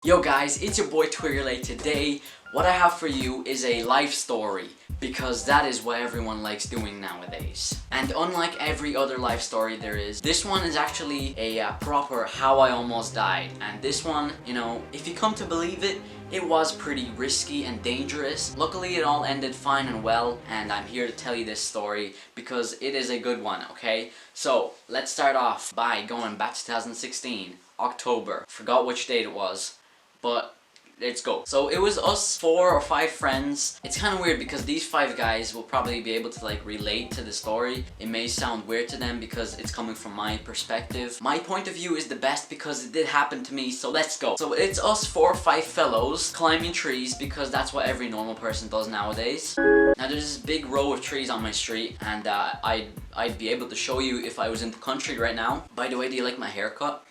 Yo guys, it's your boy Twiggerlay. Today, what I have for you is a life story, because that is what everyone likes doing nowadays. And unlike every other life story there is, this one is actually a proper how I almost died. And this one, you know, if you come to believe it, it was pretty risky and dangerous. Luckily it all ended fine and well, and I'm here to tell you this story because it is a good one, okay? So, let's start off by going back to 2016, October. Forgot which date it was. But let's go. So it was us 4 or 5 friends. It's kind of weird because these 5 guys will probably be able to like relate to the story. It may sound weird to them because it's coming from my perspective. My point of view is the best because it did happen to me, so let's go. So it's us 4 or 5 fellows climbing trees because that's what every normal person does nowadays. Now there's this big row of trees on my street, and I'd be able to show you if I was in the country right now. By the way, do you like my haircut?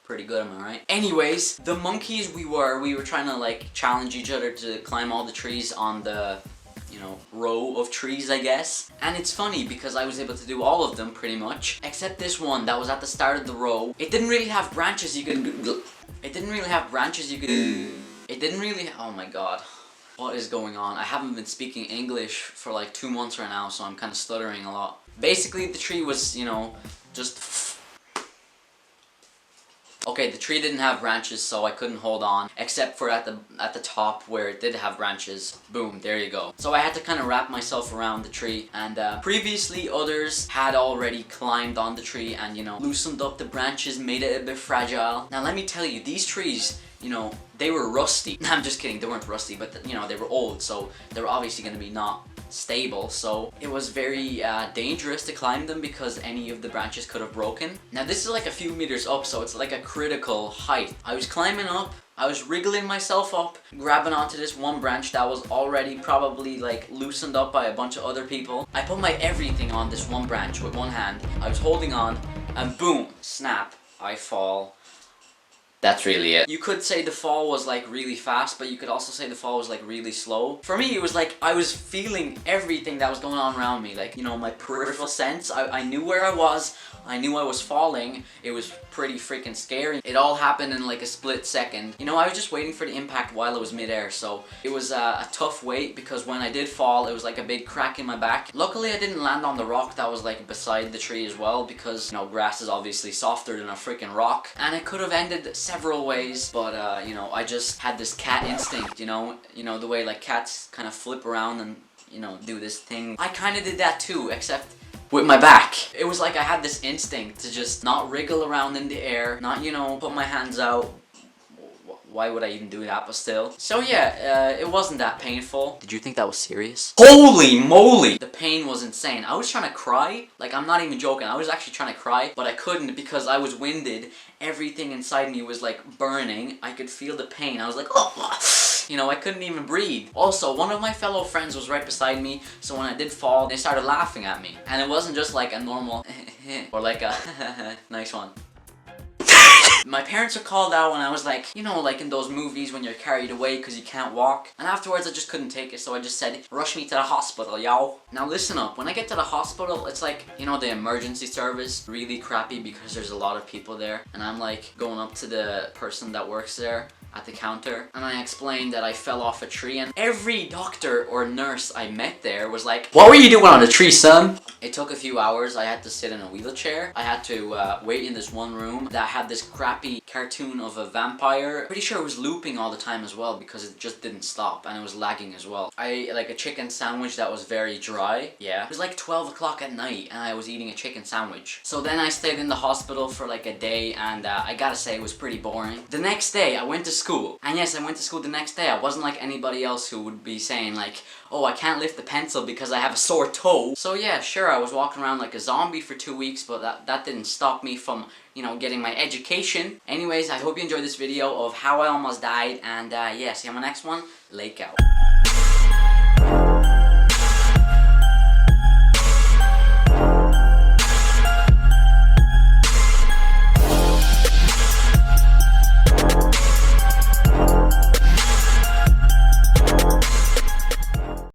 Pretty good, am I right? Anyways, the monkeys we were trying to like challenge each other to climb all the trees on the, you know, row of trees, I guess. And it's funny because I was able to do all of them pretty much, except this one that was at the start of the row. It didn't really have branches you could, oh my god. What is going on? I haven't been speaking English for like 2 months right now, so I'm kind of stuttering a lot. Basically, the tree was, you know, just... Okay, the tree didn't have branches, so I couldn't hold on, except for at the top where it did have branches. Boom, there you go. So I had to kind of wrap myself around the tree, and previously others had already climbed on the tree and, you know, loosened up the branches, made it a bit fragile. Now let me tell you, these trees, you know, they were rusty. I'm just kidding, they weren't rusty, but you know, they were old, so they were obviously going to be not stable, so it was very dangerous to climb them because any of the branches could have broken. Now this is like a few meters up, so it's like a critical height. I was climbing up, I was wriggling myself up, grabbing onto this one branch that was already probably like loosened up by a bunch of other people. I put my everything on this one branch with one hand. I was holding on, and boom, snap, I fall. That's really it. You could say the fall was like really fast, but you could also say the fall was like really slow. For me, it was like I was feeling everything that was going on around me. Like, you know, my peripheral sense. I knew where I was. I knew I was falling. It was pretty freaking scary. It all happened in like a split second. You know, I was just waiting for the impact while it was midair, so it was a tough wait because when I did fall, it was like a big crack in my back. Luckily, I didn't land on the rock that was like beside the tree as well because, you know, grass is obviously softer than a freaking rock. And it could have ended several ways, but you know, I just had this cat instinct, you know the way like cats kind of flip around and, you know, do this thing. I kind of did that too, except with my back. It was like I had this instinct to just not wriggle around in the air, not, you know, put my hands out. Why would I even do that, but still. So yeah, it wasn't that painful. Did you think that was serious? Holy moly! The pain was insane. I was trying to cry. Like, I'm not even joking. I was actually trying to cry, but I couldn't because I was winded. Everything inside me was like burning. I could feel the pain. I was like, oh! You know, I couldn't even breathe. Also, one of my fellow friends was right beside me, so when I did fall, they started laughing at me. And it wasn't just like a normal or like a nice one. My parents were called out when I was like, you know, like in those movies when you're carried away because you can't walk. And afterwards I just couldn't take it, so I just said, rush me to the hospital, y'all. Now listen up, when I get to the hospital, it's like, you know, the emergency service, really crappy because there's a lot of people there. And I'm like going up to the person that works there at the counter, and I explained that I fell off a tree, and every doctor or nurse I met there was like, what were you doing on the tree, son? It took a few hours. I had to sit in a wheelchair. I had to wait in this one room that had this crappy cartoon of a vampire. Pretty sure it was looping all the time as well because it just didn't stop, and it was lagging as well. I ate like a chicken sandwich that was very dry. Yeah, it was like 12 o'clock at night and I was eating a chicken sandwich. So then I stayed in the hospital for like a day, and I gotta say it was pretty boring. The next day I went to school, and yes, I went to school the next day. I wasn't like anybody else who would be saying like, oh, I can't lift the pencil because I have a sore toe. So yeah, sure, I was walking around like a zombie for 2 weeks, but that didn't stop me from, you know, getting my education. Anyways, I hope you enjoyed this video of how I almost died, and yeah, see you on my next one. Lake out.